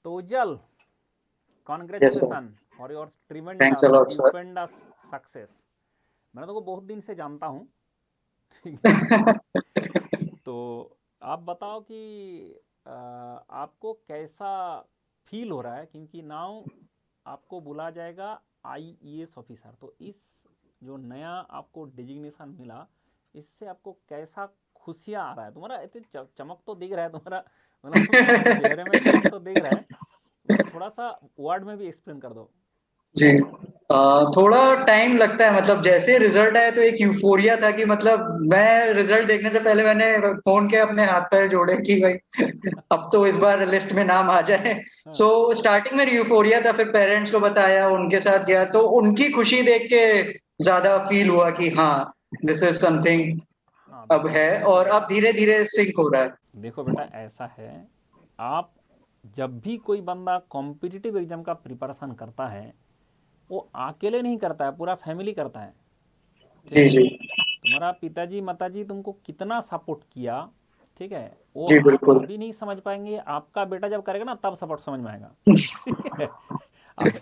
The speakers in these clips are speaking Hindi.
तो Ujjwal, Yes, sir. Congratulation for your Thanks a tremendous lot, sir. Stupendous success. मैं तो को बहुत दिन से जानता हूँ, ठीक है। तो आप बताओ कि आपको कैसा फील हो रहा है, क्योंकि नाउ आपको बुला जाएगा आईईएस ऑफिसर। तो इस जो नया आपको डिजिग्नेशन मिला, इससे आपको कैसा खुशियाँ आ रहा है? तुम्हारा इतनी चमक तो दिख रहा है, तुम्हारा मतलब चेहरे में चमक तो दिख रहा है, मगर थोड़ा सा वर्ड में भी एक्सप्लेन कर दो। जी। थोड़ा टाइम लगता है, मतलब जैसे रिजल्ट आया तो एक यूफोरिया था कि मतलब मैं रिजल्ट देखने से पहले मैंने फोन के अपने हाथ पैर जोड़े कि भाई अब तो इस बार लिस्ट में नाम आ जाए। हाँ। सो स्टार्टिंग में यूफोरिया था, फिर पेरेंट्स को बताया, उनके साथ गया तो उनकी खुशी देख के ज्यादा फील हुआ कि हाँ, दिस इज समथिंग हाँ अब देखो, है, और अब धीरे धीरे सिंक हो रहा है। देखो बेटा, ऐसा है, आप जब भी कोई बंदा कॉम्पिटिटिव एग्जाम का प्रिपरेशन करता है, वो अकेले नहीं करता है, पूरा फैमिली करता है, ठीक जी है। जी। तुम्हारा पिताजी माताजी तुमको कितना सपोर्ट किया, ठीक है, वो जी आप बिल्कुल। अभी नहीं समझ पाएंगे, आपका बेटा जब करेगा ना तब सपोर्ट समझ में आएगा, ठीक है। अभी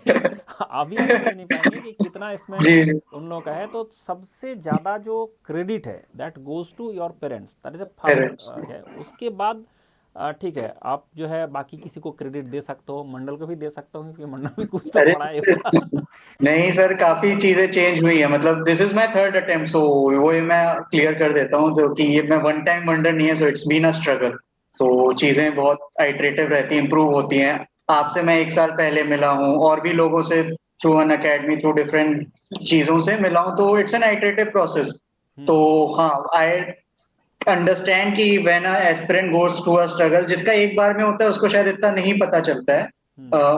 अभी आप समझ नहीं पाएंगे कि कितना इसमें जी जी। उन लोगों का है। तो सबसे ज़्यादा जो क्रेडिट है that goes to your parents, that is first parents. है। उसके बाद ठीक है, आप जो है बाकी किसी को क्रेडिट दे सकते हो, मंडल को भी दे सकते हो, क्योंकि मंडल भी कुछ तो अरे पढ़ा है होगा। नहीं सर, काफी चीजें चेंज हुई है, मतलब this is my third attempt, so वो ही मैं क्लियर कर देता हूँ तो कि ये मैं वन टाइम वंडर नहीं है, so it's been a struggle. तो चीजें बहुत आइटरेटिव रहती हैं, इंप्रूव होती हैं। आपसे मैं एक साल पहले मिला हूँ, और भी लोगों से through an academy, through different चीजों से मिला हूँ, तो इट्स एन आइटरेटिव प्रोसेस। तो हम्म। हाँ, आई अंडरस्टैंड कि when a aspirant goes through a struggle, जिसका एक बार में होता है उसको शायद इतना नहीं पता चलता है हम्म।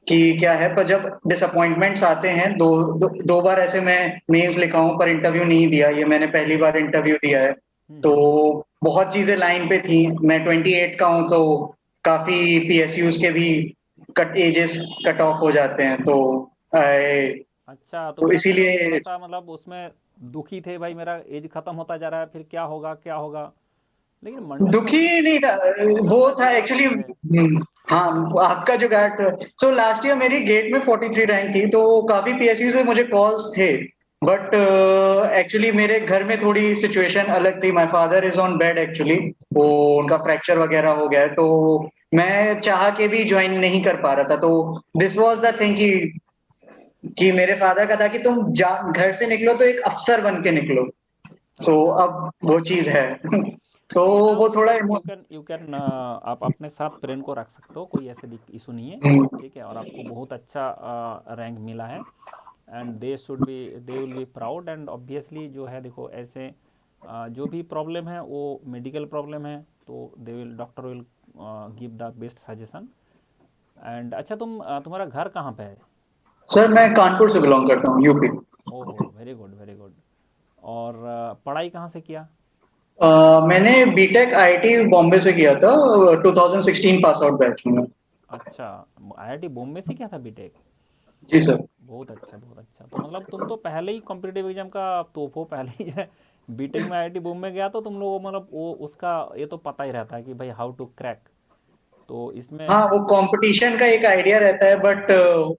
कि क्या है, पर जब डिसअपॉइंटमेंट्स आते हैं, दो बार ऐसे मैं मेंस लिखा हूं पर इंटरव्यू नहीं दिया, ये मैंने पहली बार इंटरव्यू दिया है। तो हम्म। बहुत चीजें लाइन पे थी, मैं 28 का हूं, तो काफी पीएसयूज के भी कट एजेस कट ऑफ हो जाते हैं, तो अच्छा, तो तो मतलब फिर थोड़ा इसीलिए सा मतलब उसमें दुखी थे भाई, मेरा एज खत्म होता जा रहा है, फिर क्या होगा क्या होगा। लेकिन मंडल में दुखी ऐसी नहीं था, मंडल वो का था जुगाड़ एक्चुअली। तो है। हाँ, आपका जो गार्ड था, सो लास्ट ईयर मेरी गेट में 43 रैंक थी, तो काफी पीएसयू से मुझे कॉल्स थे, बट एक्चुअली मेरे घर में थोड़ी सिचुएशन अलग थी, my father is on bed actually, वो उनका फ्रैक्चर वगैरह हो गया है, तो मैं चाह के भी ज्वाइन नहीं कर पा रहा था, तो दिस वाज द थिंग कि मेरे फादर का था कि तुम घर से निकलो तो एक अफसर बन के निकलो। सो अच्छा। अब वो चीज है। सो नहीं, वो नाउ थोड़ा यू कैन आप अपने साथ प्रेन को रख सकते हो, कोई ऐसे इशू नहीं है, हम्म, ठीक है। और आपको बहुत अच्छा रैंक मिला है, and they will be proud. And obviously जो है, देखो ऐसे जो भी प्रॉब्लम है वो मेडिकल प्रॉब्लम है, तो doctor will give the best suggestion. And अच्छा, तुम्हारा घर कहाँ पे है? सर मैं कानपुर से बिलोंग करता हूँ, यूपी। ओहो, वेरी गुड वेरी गुड। और पढ़ाई कहाँ से किया? मैंने बीटेक आईआईटी बॉम्बे से किया था, 2016 पास आउट बैच में। अच्छा, आईआईटी बॉम्बे से किया था बीटेक। जी सर। बहुत अच्छा बहुत अच्छा। तो मतलब तुम तो पहले ही कॉम्पिटिटिव एग्जाम का तोहफो पहले ही है। बीटेक में आईआईटी बॉम्बे गया तो तुम लोग मतलब वो उसका ये तो पता ही रहता है कि भाई हाउ टू क्रैक। तो इसमें हाँ, वो कंपटीशन का एक आइडिया रहता है, बट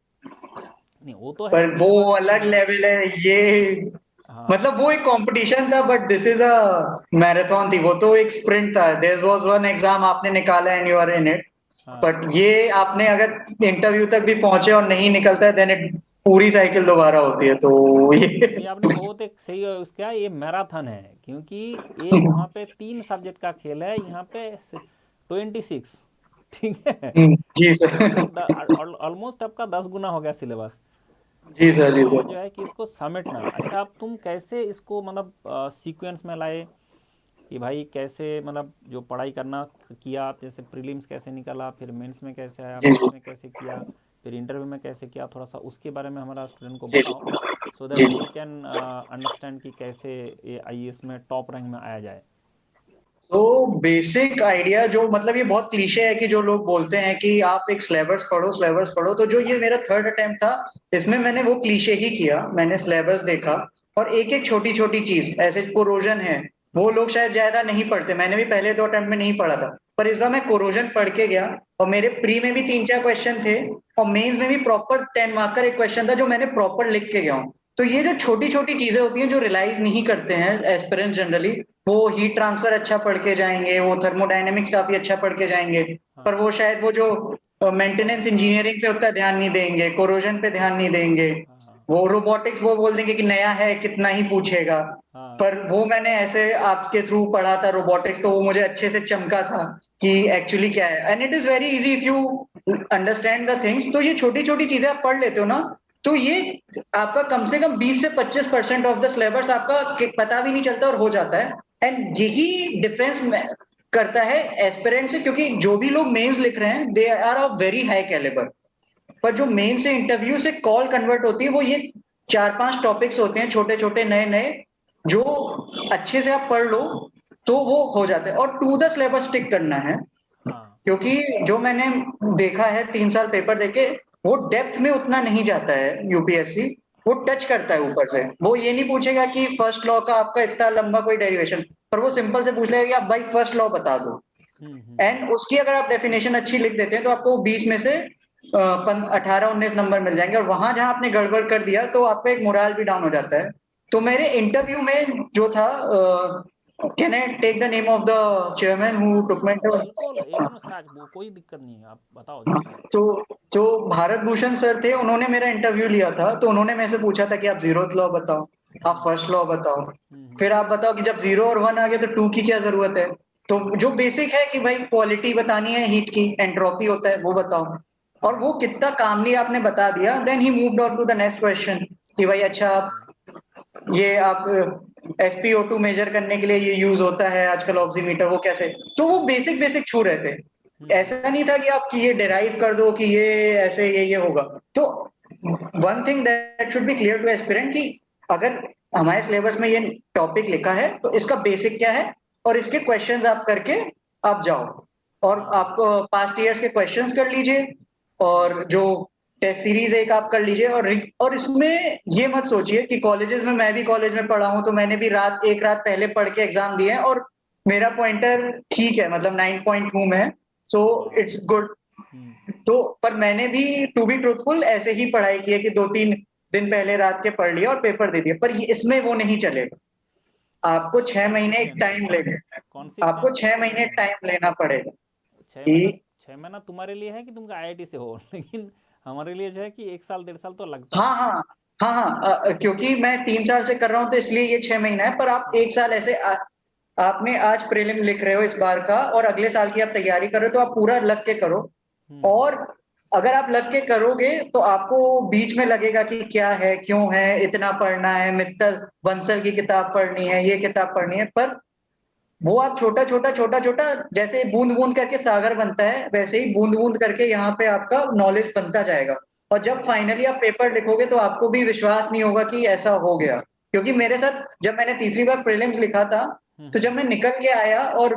नहीं, वो तो है पर वो सिलेबस जो अलग है। लेवल है ये, हाँ। मतलब वो एक कंपटीशन था, but this is a marathon थी, वो तो एक स्प्रिंट था, देयर वाज वन एग्जाम आपने निकाला and you are in it. हाँ। बट ये आपने अगर इंटरव्यू तक भी पहुंचे और नहीं निकलता है, देन इट पूरी साइकिल दोबारा होती है, तो नहीं, ये आपने बहुत एक सही उसका, ये मैराथन है, क्योंकि एक वहाँ पे 3 सब्जेक्ट का खेल है, यहाँ पे 26, ठीक है। जी यानी सर। ऑलमोस्ट आपका 10 गुना हो गया सिलेबस। जी तो सर। जी इसमें सर। जो है कि इसको समेटना। अच्छा, अब तुम कैसे इसको मतलब सीक्वेंस में लाए कि भाई कैसे मतलब जो पढ़ाई करना किया, जैसे प्रीलिम्स कैसे निकला, फिर मेंस में कैसे आया, जी मेंस जी। में कैसे किया, फिर इंटरव्यू में कैसे किया, थोड़ा सा उसके बारे में हमारा स्टूडेंट को जी बताओ, सो जी। दैट दे कैन अंडरस्टैंड कि कैसे ये आईएएस में टॉप रैंक में आया जाए। तो बेसिक आइडिया जो, मतलब ये बहुत क्लीशे है कि जो लोग बोलते हैं कि आप एक सिलेबस पढ़ो, तो जो ये मेरा थर्ड अटेम्प्ट था, इसमें मैंने वो क्लीशे ही किया, मैंने सिलेबस देखा, और एक एक छोटी छोटी चीज, ऐसे कोरोजन है, वो लोग शायद ज्यादा नहीं पढ़ते, मैंने भी पहले 2 अटेम्प्ट में नहीं पढ़ा था, पर इस बार मैं कोरोजन पढ़ के गया, और मेरे प्री में भी 3-4 क्वेश्चन थे, और मेंस में भी प्रॉपर 10 मार्क का एक क्वेश्चन था जो मैंने प्रॉपर लिख के गया हूँ। तो ये जो छोटी-छोटी चीजें होती हैं जो रियलाइज नहीं करते हैं एस्पिरेंट्स जनरली, वो हीट ट्रांसफर अच्छा पढ़ के जाएंगे, वो थर्मोडायनेमिक्स काफी अच्छा पढ़ के जाएंगे, पर हाँ वो शायद वो जो मेंटेनेंस हाँ इंजीनियरिंग पे उतना ध्यान नहीं देंगे, कोरोजन पे ध्यान नहीं देंगे, हाँ वो रोबोटिक्स वो बोल देंगे कि नया है कितना ही पूछेगा। हाँ पर वो मैंने ऐसे आपके थ्रू पढ़ा था रोबोटिक्स, तो वो मुझे अच्छे से चमका था कि एक्चुअली क्या है, and it is very easy if you understand the things. तो ये छोटी छोटी चीजें आप पढ़ लेते हो ना, तो ये आपका कम से कम 20 से 25% ऑफ द सिलेबस आपका पता भी नहीं चलता और हो जाता है। एंड यही डिफरेंस करता है एस्पिरेंट से, क्योंकि जो भी लोग मेंस लिख रहे हैं they are of very high calibre, पर जो मेन से इंटरव्यू से कॉल कन्वर्ट होती है वो ये 4-5 टॉपिक्स होते हैं छोटे छोटे नए नए, जो अच्छे से आप पढ़ लो तो वो हो जाता है, और टू द सिलेबस स्टिक करना है। हाँ। क्योंकि जो मैंने देखा है 3 साल पेपर देके, वो डेप्थ में उतना नहीं जाता है यूपीएससी, वो टच करता है ऊपर से, वो ये नहीं पूछेगा कि फर्स्ट लॉ का आपका इतना लंबा कोई डेरिवेशन, पर वो सिंपल से पूछ लेगा कि आप भाई फर्स्ट लॉ बता दो, एंड हम्म। उसकी अगर आप डेफिनेशन अच्छी लिख देते हैं तो आपको 20 में से 18-19 नंबर मिल जाएंगे, और वहां जहां आपने गड़बड़ कर दिया तो आपका एक मोराल भी डाउन हो जाता है। तो मेरे इंटरव्यू में जो था, can I take the name of the chairman who took my बिल्कुल एकदम सच, वो कोई दिक्कत नहीं है, आप बताओ जल्दी। तो जो भारत भूषण सर थे उन्होंने मेरा इंटरव्यू लिया था, तो उन्होंने मेरे से पूछा था कि आप जीरोथ लॉ बताओ, आप हम्म फर्स्ट लॉ बताओ, फिर हम्म आप बताओ कि जब 0 और 1 आ गया तो 2 की क्या जरूरत है। तो जो बेसिक है कि भाई क्वालिटी बतानी है हीट की, एंट्रोपी होता है वो बताओ, और वो हाँ कितना कामली आपने बता दिया, then he moved on to the next question कि भाई अच्छा आप बिल्कुल। ये आप SpO2 मेजर करने के लिए ये यूज होता है आजकल ऑक्सीमीटर, वो कैसे, तो वो बेसिक बेसिक छू रहे थे। ऐसा नहीं था कि आप कि ये डिराइव कर दो कि ये ऐसे ये होगा। तो one thing that should be clear to aspirant कि अगर हमारे सिलेबस में ये टॉपिक लिखा है तो इसका बेसिक क्या है, और इसके क्वेश्चंस आप करके आप जाओ, और हाँ आप पास्ट ईयर्स के क्वेश्चंस कर लीजिए, और जो टेस्ट सीरीज एक आप कर लीजिए, और इसमें ये मत सोचिए कि कॉलेजेस में, मैं भी कॉलेज में पढ़ा हूं तो मैंने भी एक रात पहले पढ़ के एग्जाम दिए हैं और मेरा पॉइंटर ठीक है, मतलब 9 पॉइंट हूं मैं, सो वाह। It's good. हम्म तो पर मैंने भी टू बी ट्रूथफुल ऐसे ही पढ़ाई की है कि 2-3 दिन पहले रात के पढ़ लिया और पेपर दे दिया, पर इसमें वो नहीं चलेगा। आपको 6 महीने कंसिस्टेंसी, टाइम लेगा, आपको कंसिस्टेंसी छह चाहिए महीने तुम्हें। टाइम लेना पड़ेगा 6 महीना, कि 6 महीना तुम्हारे लिए है कि तुम आईआईटी से हो लेकिन हमारे लिए जो है कि 1 साल 1.5 साल तो लगता हाँ है। हाँ हाँ हाँ, क्योंकि मैं 3 साल से कर रहा हूँ तो इसलिए ये 6 महीना है, पर आप हाँ 1 साल ऐसे आपने आज प्रीलिम लिख रहे हो इस बार का और अगले साल की आप तैयारी कर रहे हो, तो आप पूरा लग के करो। हम्म। और अगर आप लग के करोगे तो आपको बीच में लगेगा कि क्या है, क्यों है, इतना पढ़ना है, मित्तल बंसल की किताब पढ़नी है, ये किताब पढ़नी है, पर वो आप छोटा छोटा छोटा छोटा, जैसे बूंद बूंद करके सागर बनता है वैसे ही बूंद बूंद करके यहाँ पे आपका नॉलेज बनता जाएगा। और जब फाइनली आप पेपर लिखोगे तो आपको भी विश्वास नहीं होगा कि ऐसा हो गया, क्योंकि मेरे साथ जब मैंने तीसरी बार प्रीलिम्स लिखा था, तो जब हम्म मैं निकल के आया और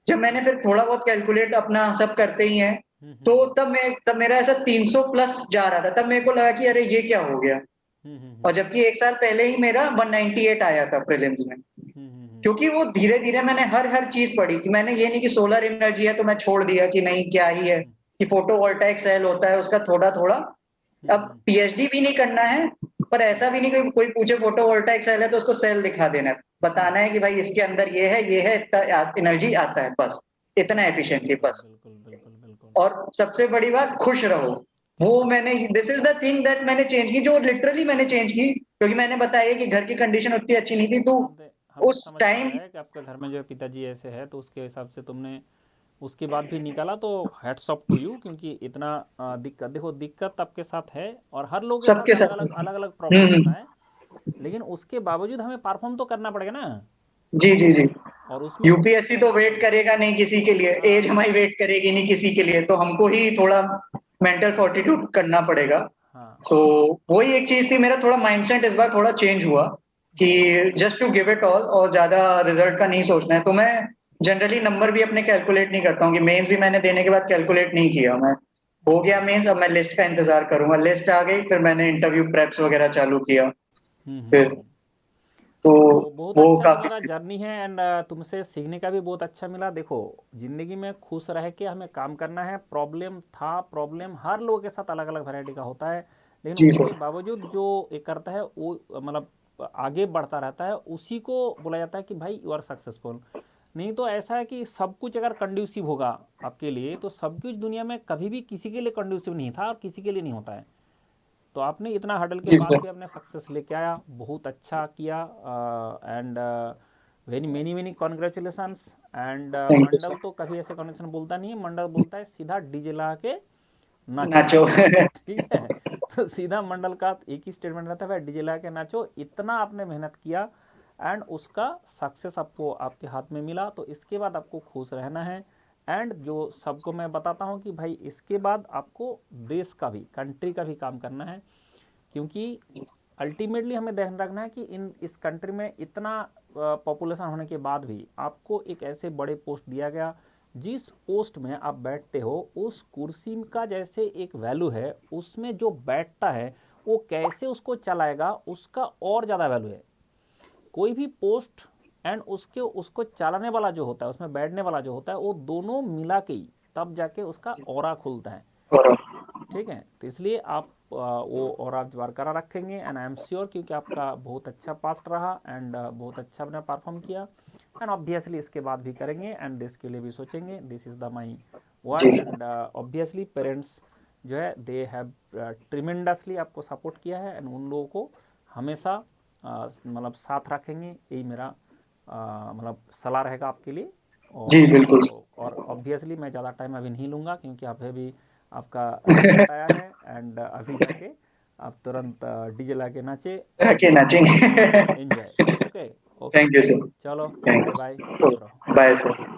जब मैंने फिर थोड़ा बहुत कैलकुलेट अपना सब करते ही हैं, तो हम्म तब मेरा ऐसा 300 प्लस जा रहा था, तब मेरे को लगा कि अरे ये क्या हो गया। और हम्म जबकि 1 साल पहले ही मेरा 198 आया था प्रीलिम्स में। हम्म। क्योंकि वो धीरे धीरे मैंने हर हर चीज पढ़ी कि मैंने ये नहीं कि सोलर एनर्जी है तो मैं छोड़ दिया कि नहीं क्या ही है, कि फोटोवोल्टाइक सेल होता है उसका थोड़ा थोड़ा। अब हम्म। पीएचडी भी नहीं करना है, पर ऐसा भी नहीं कि कोई पूछे फोटोवोल्टाइक सेल है तो उसको सेल दिखा देना है, बताना है कि भाई इसके अंदर ये है इतना एनर्जी आता है, बस इतना एफिशिएंसी बिल्कुल बस। बिल्कुल बिल्कुल बिल्कुल। और सबसे बड़ी बात, खुश रहो। वो मैंने, this is the thing that मैंने चेंज की, जो लिटरली मैंने चेंज की, क्योंकि मैंने बताया कि घर की कंडीशन उतनी अच्छी नहीं थी, तो हमने उस समझ में टाइम, आया कि आपके घर में जो है पिताजी ऐसे है, तो उसके हिसाब से तुमने उसके बाद भी निकाला, तो हैट्स ऑफ टू यू, क्योंकि इतना दिक्कत, देखो दिक्कत आपके साथ है और हर लोगों के साथ सबके साथ। अलग अलग प्रॉब्लम हम्म। होता है, लेकिन उसके बावजूद हमें परफॉर्म तो करना पड़ेगा ना। जी जी जी। और उसमें यूपीएससी तो वेट करेगा नहीं किसी के लिए, एज हाँ हमारी वेट करेगी नहीं किसी के लिए, तो हमको ही थोड़ा मेंटल फोर्टिट्यूड करना पड़ेगा। हाँ। सो वही एक चीज थी, मेरा थोड़ा माइंडसेट इस बार थोड़ा चेंज हुआ कि just to give it all, और ज्यादा रिजल्ट का नहीं सोचना है। तो मैं जनरली नंबर भी अपने कैलकुलेट नहीं करता हूँ, कि मेंस भी मैंने देने के बाद कैलकुलेट नहीं किया मैं, हो गया हम्म मेंस, अब मैं लिस्ट का इंतजार करूंगा, लिस्ट आ गई फिर मैंने इंटरव्यू प्रेप्स वगैरह चालू किया फिर। हम्म। तो तो बहुत वो अच्छा काफी तुम्हारा जर्नी है एंड तुमसे सीखने का भी बहुत अच्छा मिला। देखो, ज़िंदगी में खुश रह के हमें काम करना है। प्रॉब्लम था, प्रॉब्लम हर लोगों के साथ अलग अलग वैरायटी का होता है, लेकिन जी उसके सर। बावजूद जो एक करता है वो मतलब आगे बढ़ता रहता है, उसी को बोला जाता है कि भाई यू आर सक्सेसफुल। नहीं तो ऐसा है कि सब कुछ अगर कंड्यूसिव होगा आपके लिए, तो सब कुछ दुनिया में कभी भी किसी के लिए कंड्यूसिव नहीं था और किसी के लिए नहीं होता है। तो आपने इतना हर्डल के जी बाद सर। भी अपने सक्सेस लेके आया, बहुत अच्छा किया। And very many many congratulations. And thank you Mandal sir. तो कभी ऐसे कॉन्ग्रेचुलेसन बोलता नहीं है, मंडल बोलता है सीधा डीजे ला के नाचो। नाचो। ठीक है। तो सीधा मंडल का एक ही स्टेटमेंट रहता है, भाई डीजे ला के नाचो। इतना आपने मेहनत किया एंड उसका सक्सेस आपको आपके हाथ में मिला, तो इसके बाद आपको खुश रहना है। एंड जो सबको मैं बताता हूँ कि भाई इसके बाद आपको देश का भी, कंट्री का भी काम करना है, क्योंकि अल्टीमेटली हमें ध्यान रखना है कि इस कंट्री में इतना पॉपुलेशन होने के बाद भी आपको एक ऐसे बड़े पोस्ट दिया गया, जिस पोस्ट में आप बैठते हो उस कुर्सी का जैसे एक वैल्यू है, उसमें जो बैठता है वो कैसे उसको चलाएगा उसका और ज़्यादा वैल्यू है। कोई भी पोस्ट एंड उसके उसको चलाने वाला जो होता है, उसमें बैठने वाला जो होता है, वो दोनों मिला के ही तब जाके उसका ऑरा खुलता है। और ठीक है, तो इसलिए आप वो और आप बरकरार रखेंगे एंड आई एम श्योर, क्योंकि आपका बहुत अच्छा पास्ट रहा एंड बहुत अच्छा आपने परफॉर्म किया। एंड ऑब्वियसली इसके बाद भी करेंगे एंड देश के लिए भी सोचेंगे। This is the my word. जी सर। एंड ऑब्वियसली पेरेंट्स जो है दे हैव ट्रिमेंडसली आपको सपोर्ट किया है एंड उन लोगों को हमेशा मतलब साथ रखेंगे, यही मेरा मतलब सलाह रहेगा आपके लिए। जी बिल्कुल। और ऑब्वियसली मैं ज़्यादा टाइम अभी नहीं लूँगा, क्योंकि अभी भी आपका रिजल्ट आया है एंड अभी जाके आप तुरंत डीजे ला के नाचे के एंड नाचेंगे। Enjoy. Okay. Okay. Thank you sir. चलो, थैंक बाय बाय, यू। खुश रहो। Bye sir.